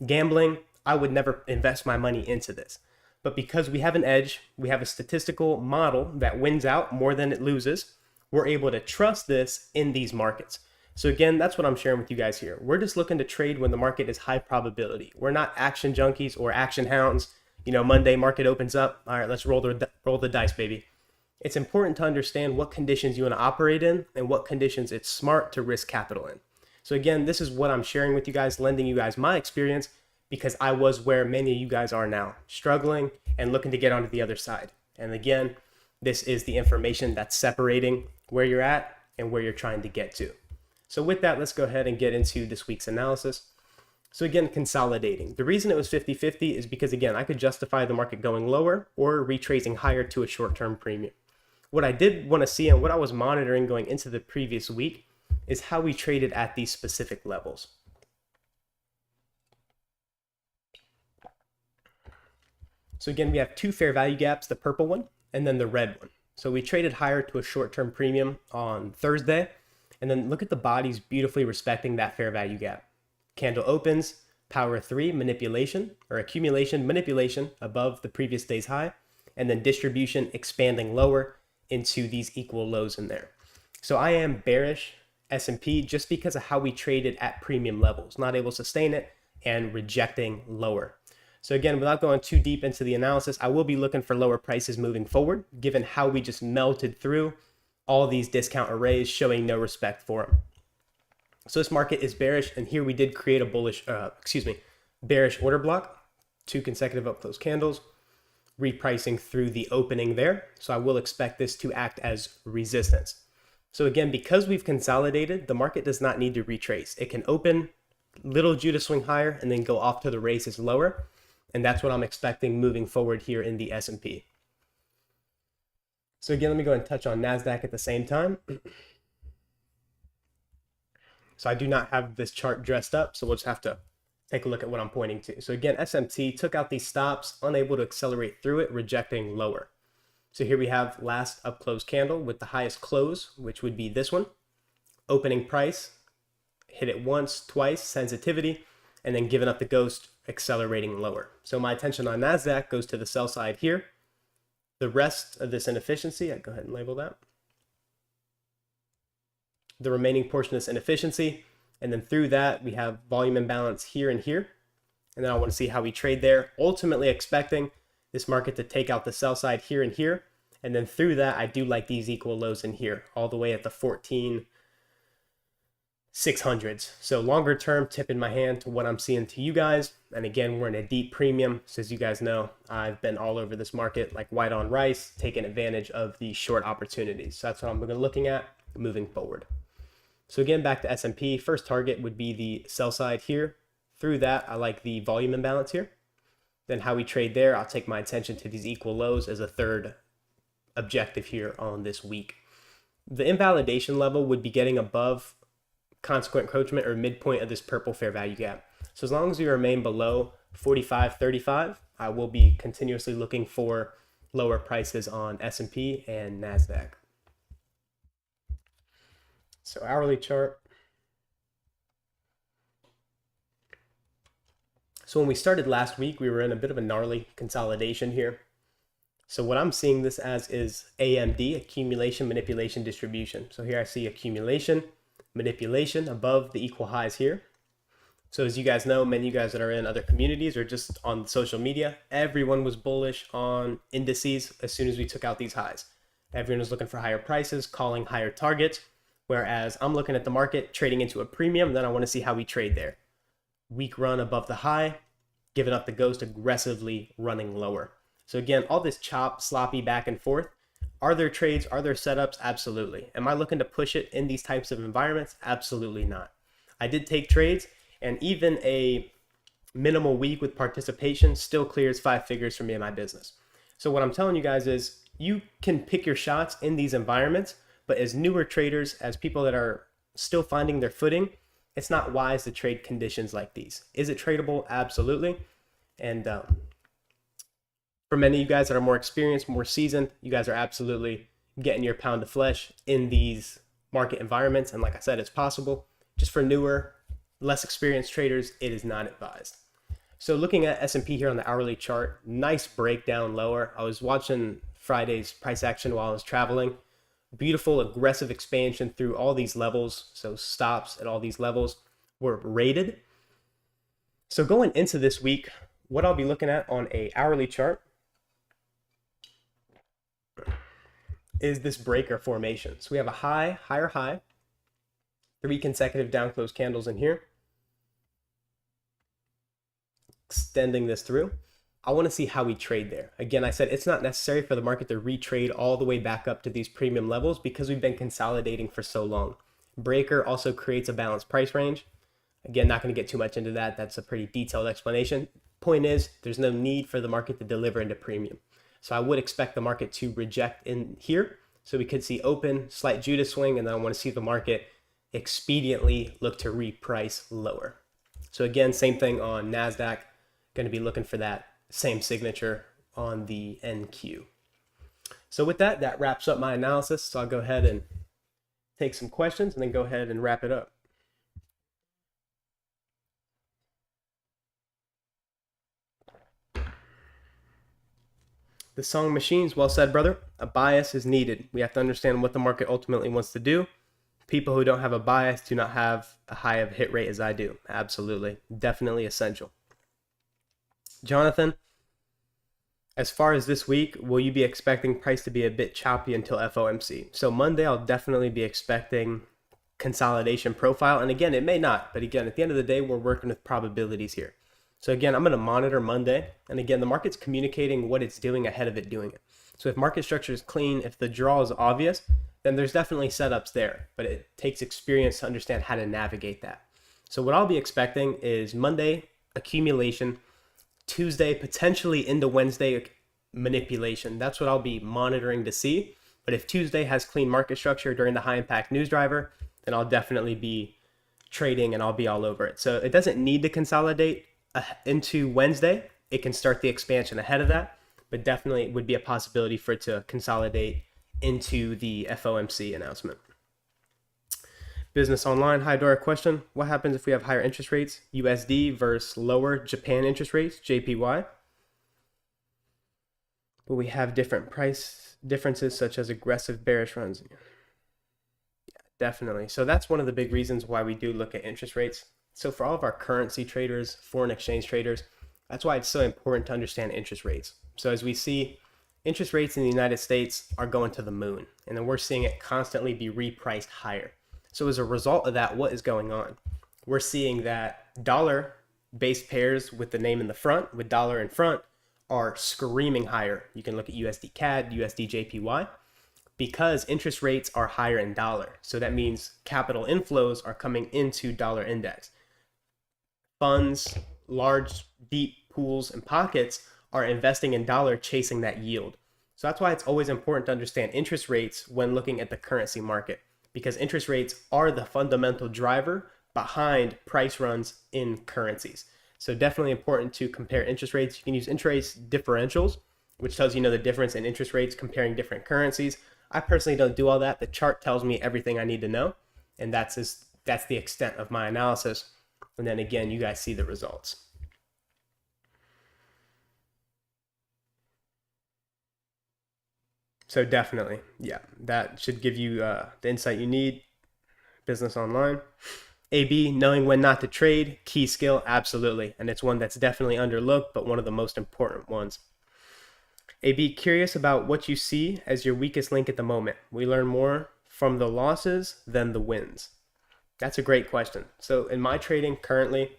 gambling, I would never invest my money into this. But because we have an edge, we have a statistical model that wins out more than it loses, we're able to trust this in these markets. So again, that's what I'm sharing with you guys here. We're just looking to trade when the market is high probability. We're not action junkies or action hounds. Monday market opens up. All right, let's roll the dice, baby. It's important to understand what conditions you want to operate in and what conditions it's smart to risk capital in. So again, this is what I'm sharing with you guys, lending you guys my experience because I was where many of you guys are now, struggling and looking to get onto the other side. And again, this is the information that's separating where you're at and where you're trying to get to. So with that, let's go ahead and get into this week's analysis. So again, consolidating. The reason it was 50-50 is because, again, I could justify the market going lower or retracing higher to a short-term premium. What I did want to see and what I was monitoring going into the previous week is how we traded at these specific levels. So again, we have two fair value gaps, the purple one and then the red one. So we traded higher to a short-term premium on Thursday. And then look at the bodies beautifully respecting that fair value gap. Candle opens, power 3, manipulation or accumulation, manipulation above the previous day's high, and then distribution expanding lower into these equal lows in there. So I am bearish S&P just because of how we traded at premium levels, not able to sustain it and rejecting lower. So again, without going too deep into the analysis, I will be looking for lower prices moving forward, given how we just melted through all these discount arrays, showing no respect for them. So this market is bearish, and here we did create a bearish order block, 2 consecutive up close candles, repricing through the opening there. So I will expect this to act as resistance. So again, because we've consolidated, the market does not need to retrace. It can open, little Jew to swing higher, and then go off to the races lower. And that's what I'm expecting moving forward here in the S&P. So again, let me go and touch on NASDAQ at the same time. So I do not have this chart dressed up, so we'll just have to take a look at what I'm pointing to. So again, SMT took out these stops, unable to accelerate through it, rejecting lower. So here we have last up close candle with the highest close, which would be this one. Opening price, hit it once, twice, sensitivity, and then giving up the ghost, accelerating lower. So my attention on NASDAQ goes to the sell side here. The rest of this inefficiency, I go ahead and label that. The remaining portion of this inefficiency, and then through that we have volume imbalance here and here, and then I want to see how we trade there, ultimately expecting this market to take out the sell side here and here, and then through that I do like these equal lows in here all the way at the 14,600s. So longer term tip in my hand to what I'm seeing to you guys. And again, we're in a deep premium, so as you guys know, I've been all over this market like white on rice, taking advantage of the short opportunities. So that's what I'm looking at moving forward. So again, back to S&P, first target would be the sell side here. Through that, I like the volume imbalance here. Then how we trade there, I'll take my attention to these equal lows as a third objective here on this week. The invalidation level would be getting above consequent encroachment or midpoint of this purple fair value gap. So as long as we remain below 45.35, I will be continuously looking for lower prices on S&P and NASDAQ. So hourly chart. So when we started last week, we were in a bit of a gnarly consolidation here. So what I'm seeing this as is AMD, accumulation, manipulation, distribution. So here I see accumulation, manipulation above the equal highs here. So as you guys know, many of you guys that are in other communities or just on social media, everyone was bullish on indices as soon as we took out these highs. Everyone was looking for higher prices, calling higher targets, whereas I'm looking at the market, trading into a premium, then I want to see how we trade there. Weak run above the high, giving up the ghost, aggressively running lower. So again, all this chop, sloppy back and forth. Are there trades? Are there setups? Absolutely. Am I looking to push it in these types of environments? Absolutely not. I did take trades, and even a minimal week with participation still clears 5 figures for me in my business. So what I'm telling you guys is you can pick your shots in these environments, but as newer traders, as people that are still finding their footing, it's not wise to trade conditions like these. Is it tradable? Absolutely. And for many of you guys that are more experienced, more seasoned, you guys are absolutely getting your pound of flesh in these market environments. And like I said, it's possible. Just for newer, less experienced traders, it is not advised. So looking at S&P here on the hourly chart, nice breakdown lower. I was watching Friday's price action while I was traveling. Beautiful aggressive expansion through all these levels. So stops at all these levels were rated. So going into this week, what I'll be looking at on a hourly chart is this breaker formation. So we have a high, higher high, 3 consecutive down close candles in here. Extending this through. I want to see how we trade there. Again, I said it's not necessary for the market to retrade all the way back up to these premium levels because we've been consolidating for so long. Breaker also creates a balanced price range. Again, not going to get too much into that. That's a pretty detailed explanation. Point is, there's no need for the market to deliver into premium. So I would expect the market to reject in here. So we could see open, slight Judas swing, and then I want to see the market expediently look to reprice lower. So again, same thing on NASDAQ. Going to be looking for that same signature on the NQ. So with that, that wraps up my analysis. So I'll go ahead and take some questions and then go ahead and wrap it up. The song Machines, well said, brother. A bias is needed. We have to understand what the market ultimately wants to do. People who don't have a bias do not have a high of hit rate as I do. Absolutely. Definitely essential. Jonathan, as far as this week, will you be expecting price to be a bit choppy until FOMC? So Monday, I'll definitely be expecting consolidation profile. And again, it may not. But again, at the end of the day, we're working with probabilities here. So again, I'm going to monitor Monday. And again, the market's communicating what it's doing ahead of it doing it. So if market structure is clean, if the draw is obvious, then there's definitely setups there. But it takes experience to understand how to navigate that. So what I'll be expecting is Monday, accumulation, Tuesday, potentially into Wednesday, manipulation. That's what I'll be monitoring to see. But if Tuesday has clean market structure during the high impact news driver, then I'll definitely be trading and I'll be all over it. So it doesn't need to consolidate into Wednesday. It can start the expansion ahead of that, but definitely would be a possibility for it to consolidate into the FOMC announcement. Business Online, hi Dora, question. What happens if we have higher interest rates, USD versus lower Japan interest rates, JPY? But we have different price differences such as aggressive bearish runs. Yeah, definitely. So that's one of the big reasons why we do look at interest rates. So for all of our currency traders, foreign exchange traders, that's why it's so important to understand interest rates. So as we see, interest rates in the United States are going to the moon, and then we're seeing it constantly be repriced higher. So as a result of that, what is going on? We're seeing that dollar-based pairs with the name in the front, with dollar in front, are screaming higher. You can look at USD CAD, USD JPY, because interest rates are higher in dollar. So that means capital inflows are coming into dollar index. Funds, large, deep pools and pockets are investing in dollar, chasing that yield. So that's why it's always important to understand interest rates when looking at the currency market, because interest rates are the fundamental driver behind price runs in currencies. So definitely important to compare interest rates. You can use interest rate differentials, which tells you the difference in interest rates comparing different currencies. I personally don't do all that. The chart tells me everything I need to know, and that's the extent of my analysis. And then again, you guys see the results. So definitely, yeah, that should give you the insight you need. Business online. AB, knowing when not to trade, key skill, absolutely. And it's one that's definitely underlooked, but one of the most important ones. AB, curious about what you see as your weakest link at the moment. We learn more from the losses than the wins. That's a great question. So in my trading currently,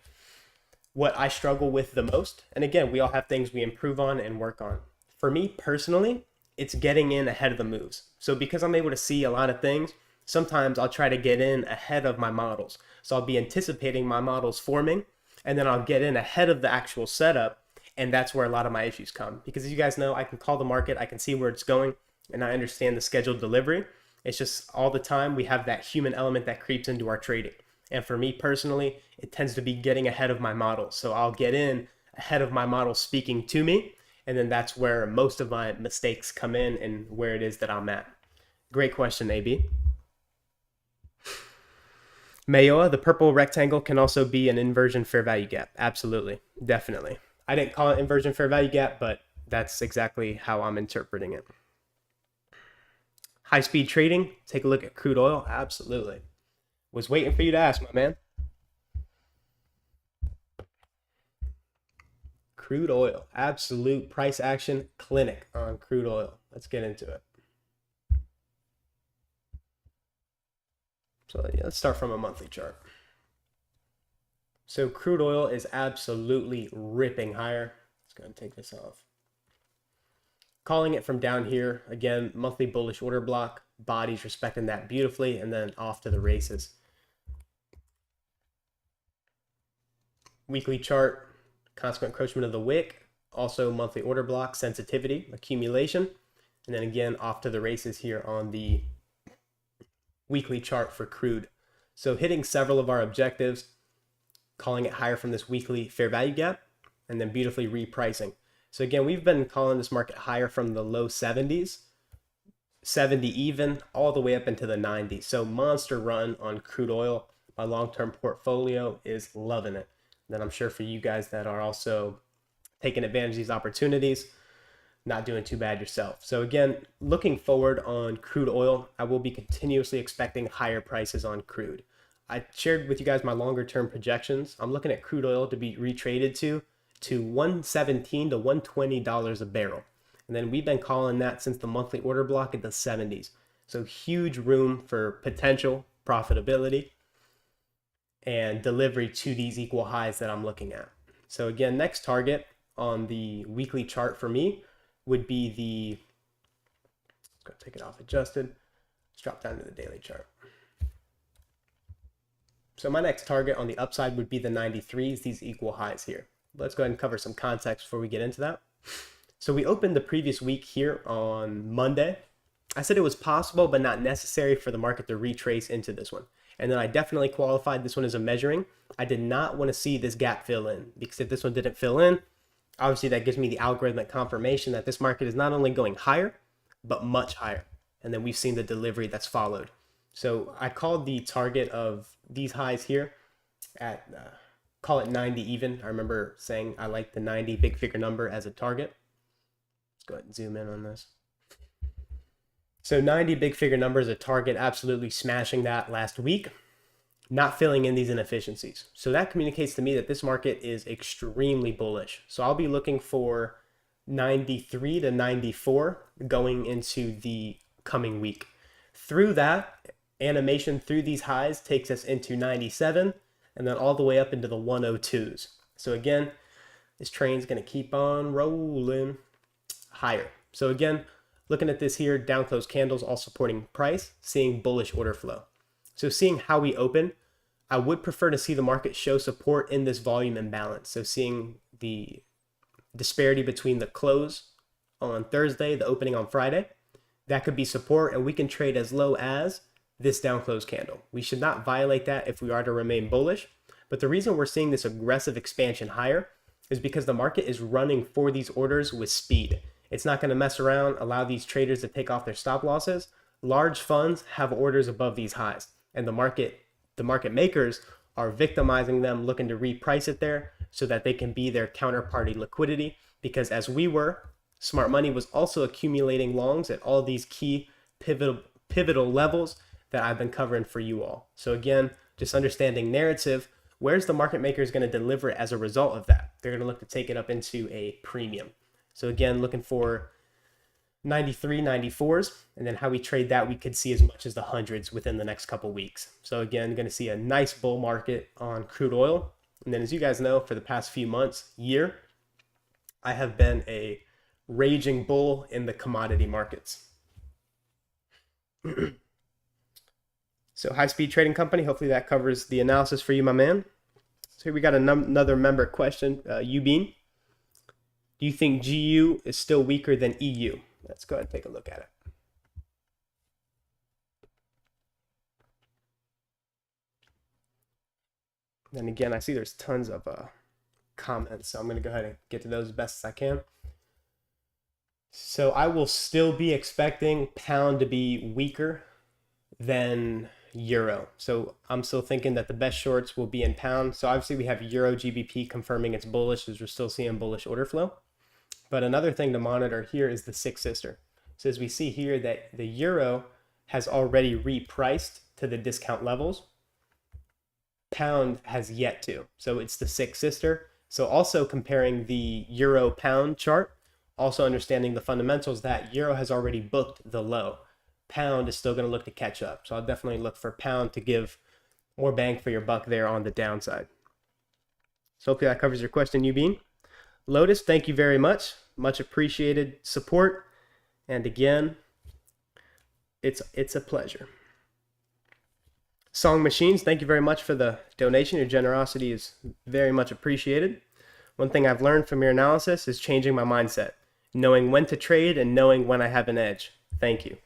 what I struggle with the most, and again, we all have things we improve on and work on. For me personally, it's getting in ahead of the moves. So because I'm able to see a lot of things, sometimes I'll try to get in ahead of my models. So I'll be anticipating my models forming, and then I'll get in ahead of the actual setup. And that's where a lot of my issues come. Because as you guys know, I can call the market, I can see where it's going, and I understand the scheduled delivery. It's just all the time we have that human element that creeps into our trading. And for me personally, it tends to be getting ahead of my model. So I'll get in ahead of my model speaking to me. And then that's where most of my mistakes come in and where it is that I'm at. Great question, AB. Mayoa, the purple rectangle can also be an inversion fair value gap. Absolutely. Definitely. I didn't call it inversion fair value gap, but that's exactly how I'm interpreting it. High speed trading, take a look at crude oil. Absolutely. Was waiting for you to ask, my man. Crude oil, absolute price action clinic on crude oil. Let's get into it. So yeah, let's start from a monthly chart. So crude oil is absolutely ripping higher. Let's go ahead and take this off. Calling it from down here, again, monthly bullish order block, bodies respecting that beautifully, and then off to the races. Weekly chart, consequent encroachment of the wick, also monthly order block, sensitivity, accumulation, and then again, off to the races here on the weekly chart for crude. So hitting several of our objectives, calling it higher from this weekly fair value gap, and then beautifully repricing. So again, we've been calling this market higher from the low 70s, 70 even, all the way up into the 90s. So monster run on crude oil. My long-term portfolio is loving it. Then I'm sure for you guys that are also taking advantage of these opportunities, not doing too bad yourself. So again, looking forward on crude oil, I will be continuously expecting higher prices on crude. I shared with you guys my longer term projections. I'm looking at crude oil to be retraded to $117 to $120 a barrel. And then we've been calling that since the monthly order block in the 70s. So huge room for potential profitability and delivery to these equal highs that I'm looking at. So again, next target on the weekly chart for me would be the, let's go take it off adjusted. Let's drop down to the daily chart. So my next target on the upside would be the 93s, these equal highs here. Let's go ahead and cover some context before we get into that. So we opened the previous week here on Monday. I said it was possible, but not necessary for the market to retrace into this one. And then I definitely qualified this one as a measuring. I did not want to see this gap fill in, because if this one didn't fill in, obviously that gives me the algorithmic confirmation that this market is not only going higher, but much higher. And then we've seen the delivery that's followed. So I called the target of these highs here at, call it 90 even. I remember saying I like the 90 big figure number as a target. Let's go ahead and zoom in on this. So 90 big figure number is a target, absolutely smashing that last week, not filling in these inefficiencies. So that communicates to me that this market is extremely bullish. So I'll be looking for 93 to 94 going into the coming week. Through that, animation through these highs takes us into 97 and then all the way up into the 102s. So again, this train's going to keep on rolling higher. So again, looking at this here, down close candles all supporting price, seeing bullish order flow. So seeing how we open, I would prefer to see the market show support in this volume imbalance. So seeing the disparity between the close on Thursday, the opening on Friday, that could be support, and we can trade as low as this down close candle. We should not violate that if we are to remain bullish. But the reason we're seeing this aggressive expansion higher is because the market is running for these orders with speed. It's not going to mess around, allow these traders to take off their stop losses. Large funds have orders above these highs, and the market makers are victimizing them, looking to reprice it there so that they can be their counterparty liquidity. Because as we were Smart money was also accumulating longs at all these key pivotal levels that I've been covering for you all. So again, just understanding narrative, where's the market makers going to deliver as a result of that? They're going to look to take it up into a premium. So again, looking for 93, 94s, and then how we trade that, we could see as much as the hundreds within the next couple weeks. So again, going to see a nice bull market on crude oil. And then as you guys know, for the past few months, year, I have been a raging bull in the commodity markets. So High Speed Trading Company, hopefully that covers the analysis for you, my man. So here we got another member question. Ubeen, do you think GU is still weaker than EU? Let's go ahead and take a look at it. And again, I see there's tons of comments, so I'm going to go ahead and get to those as best as I can. So I will still be expecting pound to be weaker than euro. So I'm still thinking that the best shorts will be in pound. So obviously we have euro GBP confirming it's bullish, as we're still seeing bullish order flow. But another thing to monitor here is the six sister. So as we see here that the euro has already repriced to the discount levels, pound has yet to. So it's the six sister. So also comparing the euro pound chart, also understanding the fundamentals that euro has already booked the low. Pound is still going to look to catch up. So I'll definitely look for pound to give more bang for your buck there on the downside. So hopefully that covers your question, Ubeen. Lotus, thank you very much. Much appreciated support. And again, it's a pleasure. Song Machines, thank you very much for the donation. Your generosity is very much appreciated. One thing I've learned from your analysis is changing my mindset, knowing when to trade and knowing when I have an edge. Thank you.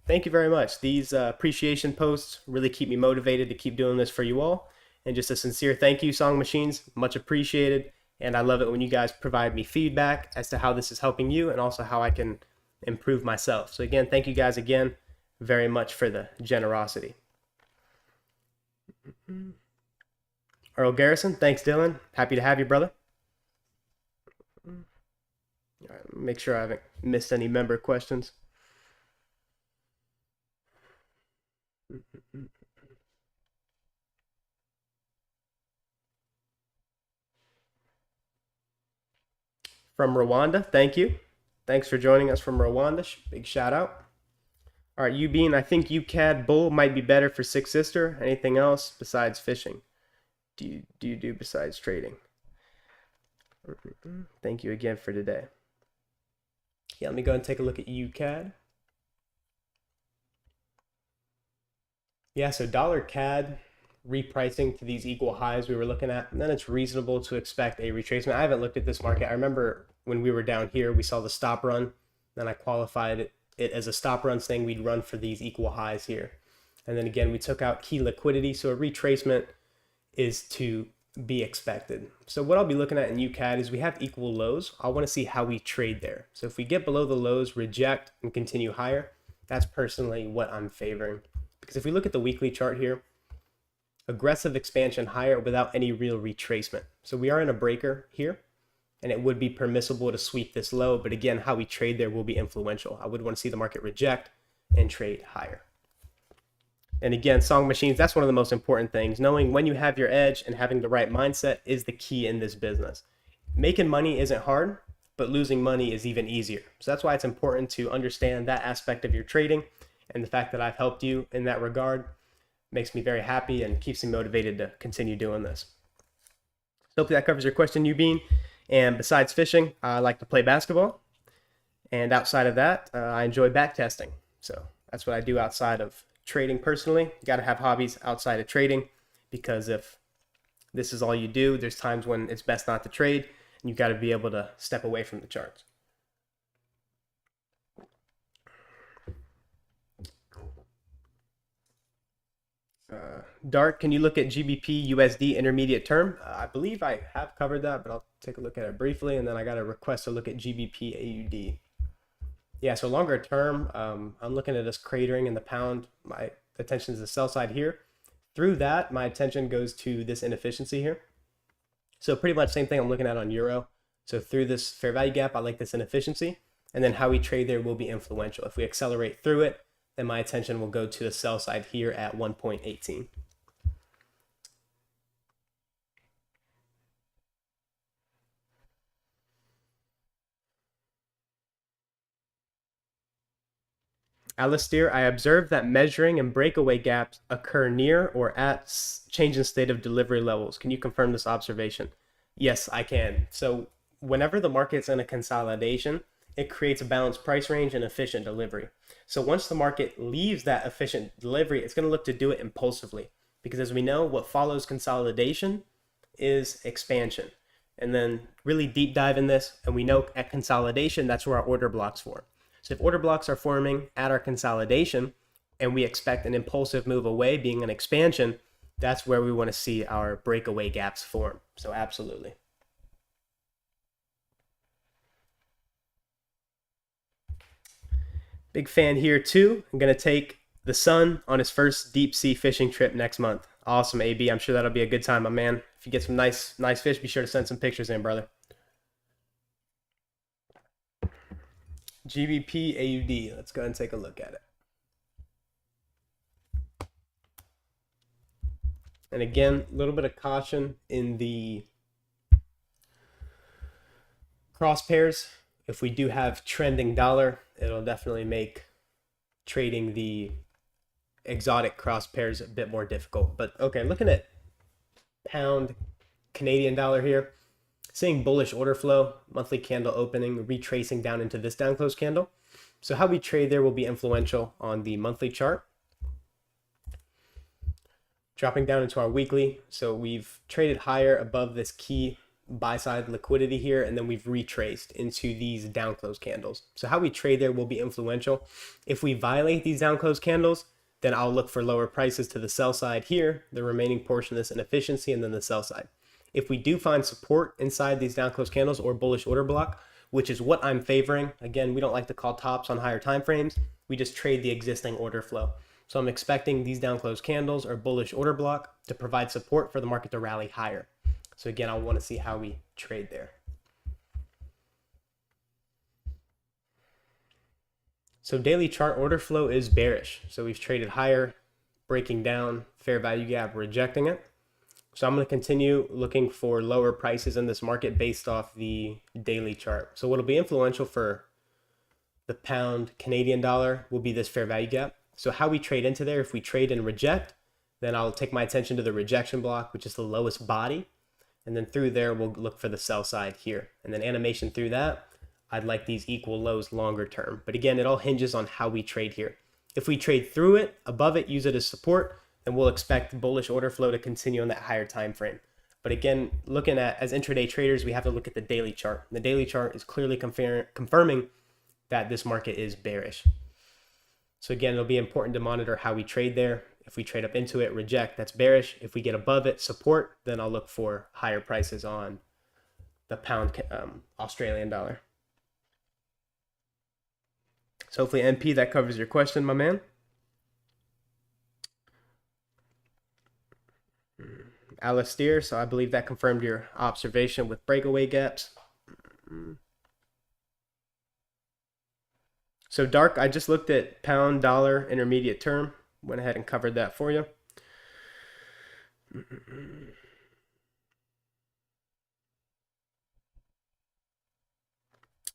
Thank you very much. These appreciation posts really keep me motivated to keep doing this for you all. And just a sincere thank you, Song Machines. Much appreciated. And I love it when you guys provide me feedback as to how this is helping you and also how I can improve myself. So again, thank you guys again very much for the generosity. Earl Garrison, thanks, Dylan. Happy to have you, brother. All right, make sure I haven't missed any member questions. From Rwanda, thank you. Thanks for joining us from Rwanda. Big shout out. All right, Ubeen, I think UCAD bull might be better for six sister. Anything else besides fishing? Do you do besides trading? Thank you again for today. Yeah, let me go and take a look at UCAD. Yeah, so dollar CAD repricing to these equal highs we were looking at, and then it's reasonable to expect a retracement. I haven't looked at this market. I remember when we were down here, we saw the stop run, then I qualified it as a stop run, saying we'd run for these equal highs here. And then again, we took out key liquidity, so a retracement is to be expected. So what I'll be looking at in UCAD is we have equal lows. I want to see how we trade there. So if we get below the lows, reject, and continue higher, that's personally what I'm favoring. Because if we look at the weekly chart here, aggressive expansion higher without any real retracement. So we are in a breaker here, and it would be permissible to sweep this low. But again, how we trade there will be influential. I would want to see the market reject and trade higher. And again, Song Machines, that's one of the most important things. Knowing when you have your edge and having the right mindset is the key in this business. Making money isn't hard, but losing money is even easier. So that's why it's important to understand that aspect of your trading, and the fact that I've helped you in that regard makes me very happy and keeps me motivated to continue doing this. So hopefully that covers your question, Ubeen. And besides fishing, I like to play basketball. And outside of that, I enjoy backtesting. So that's what I do outside of trading personally. You got to have hobbies outside of trading, because if this is all you do, there's times when it's best not to trade, and you've got to be able to step away from the charts. Dark, can you look at GBP USD intermediate term? I believe I have covered that, but I'll take a look at it briefly, and then I got a request to look at GBP AUD. Yeah, so longer term, I'm looking at this cratering in the pound. My attention is the sell side here. Through that, my attention goes to this inefficiency here. So pretty much same thing I'm looking at on euro. So through this fair value gap, I like this inefficiency. and then how we trade there will be influential. If we accelerate through it, then my attention will go to the sell side here at 1.18. Alistair, I observed that measuring and breakaway gaps occur near or at change in state of delivery levels. Can you confirm this observation? Yes, I can. So whenever the market's in a consolidation, it creates a balanced price range and efficient delivery. So once the market leaves that efficient delivery, it's going to look to do it impulsively, because as we know, what follows consolidation is expansion. And then really deep dive in this, and we know at consolidation, that's where our order blocks form. So if order blocks are forming at our consolidation and we expect an impulsive move away being an expansion, that's where we want to see our breakaway gaps form. So absolutely. Big fan here too. I'm going to take the son on his first deep sea fishing trip next month. Awesome, AB. I'm sure that'll be a good time, my man. If you get some nice fish, be sure to send some pictures in, brother. GBP AUD. Let's go ahead and take a look at it. And again, a little bit of caution in the cross pairs. If we do have trending dollar, it'll definitely make trading the exotic cross pairs a bit more difficult. But okay, looking at pound Canadian dollar here, seeing bullish order flow, monthly candle opening, retracing down into this down close candle. So how we trade there will be influential on the monthly chart. Dropping down into our weekly. So we've traded higher above this key buy side liquidity here, and then we've retraced into these down close candles. So how we trade there will be influential. If we violate these down close candles, then I'll look for lower prices to the sell side here, the remaining portion of this inefficiency, and then the sell side. If we do find support inside these down close candles or bullish order block, which is what I'm favoring, again, we don't like to call tops on higher time frames. We just trade the existing order flow. So I'm expecting these down close candles or bullish order block to provide support for the market to rally higher. So again, I want to see how we trade there. So daily chart order flow is bearish. So we've traded higher, breaking down, fair value gap, rejecting it. So I'm going to continue looking for lower prices in this market based off the daily chart. So what will be influential for the pound Canadian dollar will be this fair value gap. So how we trade into there, if we trade and reject, then I'll take my attention to the rejection block, which is the lowest body. And then through there, we'll look for the sell side here. And then animation through that, I'd like these equal lows longer term. But again, it all hinges on how we trade here. If we trade through it, above it, use it as support, then we'll expect bullish order flow to continue on that higher time frame. But again, looking at, as intraday traders, we have to look at the daily chart. The daily chart is clearly confirming that this market is bearish. So again, it'll be important to monitor how we trade there. If we trade up into it, reject, that's bearish. If we get above it, support, then I'll look for higher prices on the pound Australian dollar. So hopefully, NP, that covers your question, my man. Alistair, so I believe that confirmed your observation with breakaway gaps. So Dark, I just looked at pound dollar intermediate term, went ahead and covered that for you.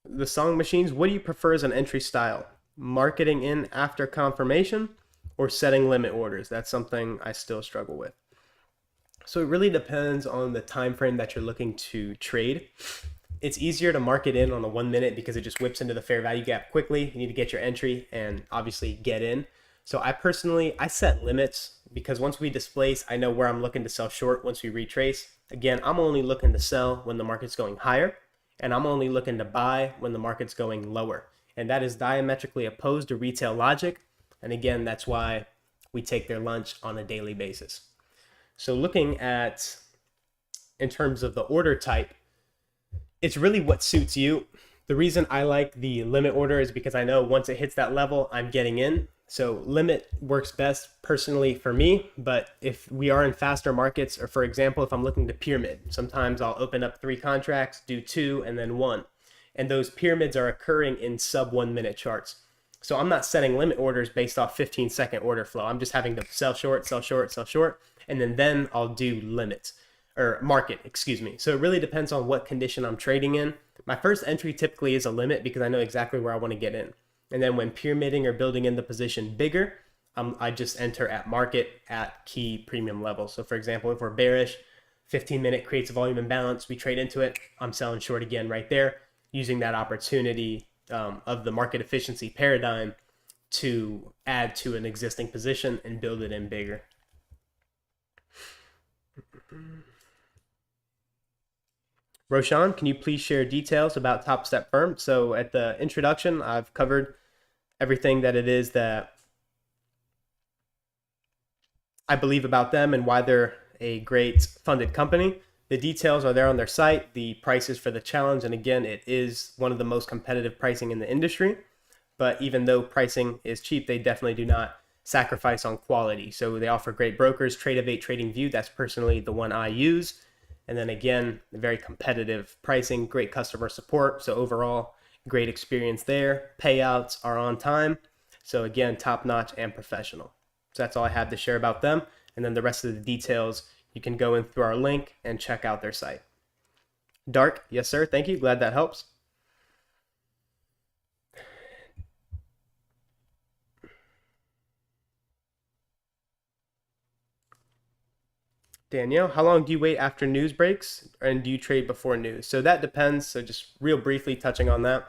The song machines, what do you prefer as an entry style? Marketing in after confirmation or setting limit orders? That's something I still struggle with. So it really depends on the time frame that you're looking to trade. It's easier to market in on a 1 minute because it just whips into the fair value gap quickly. You need to get your entry and obviously get in. So I set limits because once we displace, I know where I'm looking to sell short once we retrace. Again, I'm only looking to sell when the market's going higher, and I'm only looking to buy when the market's going lower. And that is diametrically opposed to retail logic. And again, that's why we take their lunch on a daily basis. So looking at, in terms of the order type, it's really what suits you. The reason I like the limit order is because I know once it hits that level, I'm getting in. So limit works best personally for me, but if we are in faster markets, or for example, if I'm looking to pyramid, sometimes I'll open up 3 contracts, do 2, and then 1. and those pyramids are occurring in sub 1 minute charts. So I'm not setting limit orders based off 15-second order flow. I'm just having to sell short, sell short, sell short, and then I'll do limits or market, excuse me. So it really depends on what condition I'm trading in. My first entry typically is a limit because I know exactly where I want to get in. And then when pyramiding or building in the position bigger, I just enter at market at key premium levels. So for example, if we're bearish, 15-minute creates a volume imbalance, we trade into it, I'm selling short again right there, using that opportunity of the market efficiency paradigm to add to an existing position and build it in bigger. Roshan, can you please share details about Top Step Firm? So at the introduction, I've covered everything that it is that I believe about them and why they're a great funded company. The details are there on their site, the prices for the challenge, and again, it is one of the most competitive pricing in the industry. But even though pricing is cheap, they definitely do not sacrifice on quality. So they offer great brokers, Tradeify, TradingView, that's personally the one I use. And then again, very competitive pricing, great customer support. So overall, great experience there. Payouts are on time. So again, top notch and professional. So that's all I have to share about them. And then the rest of the details, you can go in through our link and check out their site. Dark, yes, sir. Thank you. Glad that helps. Danielle, how long do you wait after news breaks and do you trade before news? So that depends. So just real briefly touching on that.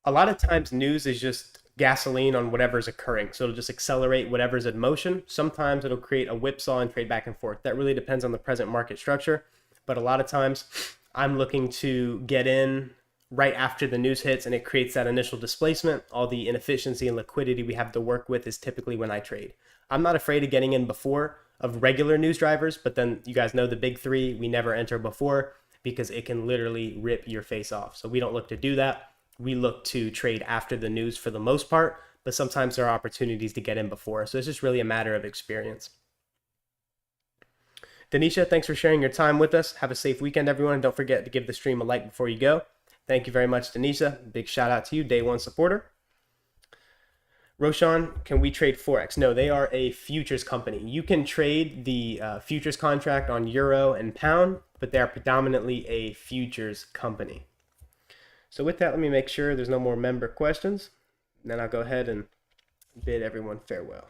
A lot of times news is just gasoline on whatever's occurring. So it'll just accelerate whatever's in motion. Sometimes it'll create a whipsaw and trade back and forth. That really depends on the present market structure. But a lot of times I'm looking to get in right after the news hits and it creates that initial displacement. All the inefficiency and liquidity we have to work with is typically when I trade. I'm not afraid of getting in before of regular news drivers, but then you guys know the big three, we never enter before because it can literally rip your face off. So we don't look to do that. We look to trade after the news for the most part, but sometimes there are opportunities to get in before. So it's just really a matter of experience. Denisha, thanks for sharing your time with us. Have a safe weekend, everyone. And don't forget to give the stream a like before you go. Thank you very much, Denisha. Big shout out to you, day one supporter. Roshan, can we trade Forex? No, they are a futures company. You can trade the futures contract on euro and pound, but they are predominantly a futures company. So with that, let me make sure there's no more member questions. And then I'll go ahead and bid everyone farewell.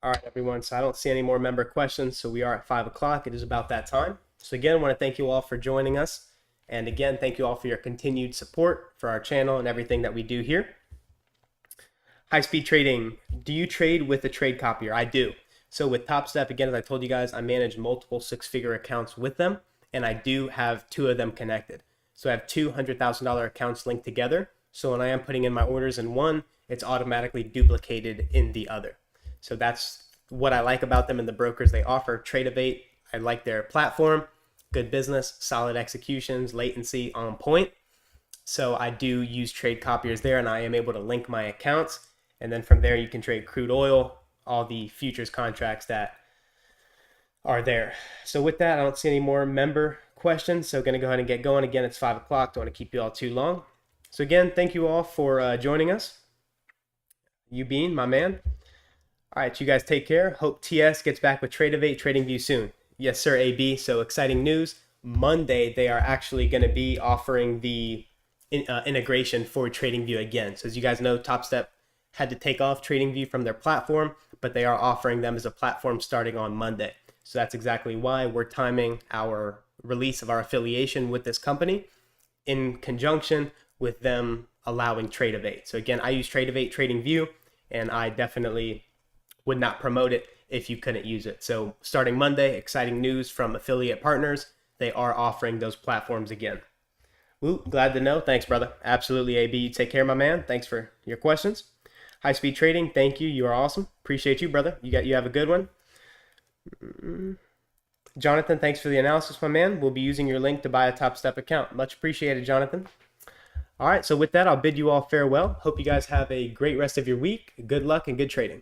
All right, everyone. So I don't see any more member questions. So we are at 5 o'clock. It is about that time. So again, I want to thank you all for joining us. And again, thank you all for your continued support for our channel and everything that we do here. High speed trading. Do you trade with a trade copier? I do. So with Top Step, again, as I told you guys, I manage multiple six-figure accounts with them, and I do have 2 of them connected. So I have two $100,000 accounts linked together. So when I am putting in my orders in one, it's automatically duplicated in the other. So that's what I like about them and the brokers they offer. Tradeivy, I like their platform, good business, solid executions, latency on point. So I do use trade copiers there, and I am able to link my accounts. And then from there, you can trade crude oil, all the futures contracts that are there. So with that, I don't see any more member questions. So going to go ahead and get going. Again, it's 5 o'clock. Don't want to keep you all too long. So again, thank you all for joining us. You Bean, my man. All right, you guys take care. Hope TS gets back with Tradeivy, TradingView soon. Yes, sir, AB. So exciting news. Monday, they are actually going to be offering the integration for TradingView again. So as you guys know, Top Step had to take off TradingView from their platform, but they are offering them as a platform starting on Monday. So that's exactly why we're timing our release of our affiliation with this company in conjunction with them allowing Tradeivy. So again, I use Tradeivy, TradingView, and I definitely would not promote it if you couldn't use it. So starting Monday, exciting news from affiliate partners. They are offering those platforms again. Woo, glad to know. Thanks, brother. Absolutely, AB. You take care, my man. Thanks for your questions. High speed trading, thank you. You are awesome. Appreciate you, brother. You have a good one. Jonathan, thanks for the analysis, my man. We'll be using your link to buy a Top Step account. Much appreciated, Jonathan. All right, so with that, I'll bid you all farewell. Hope you guys have a great rest of your week. Good luck and good trading.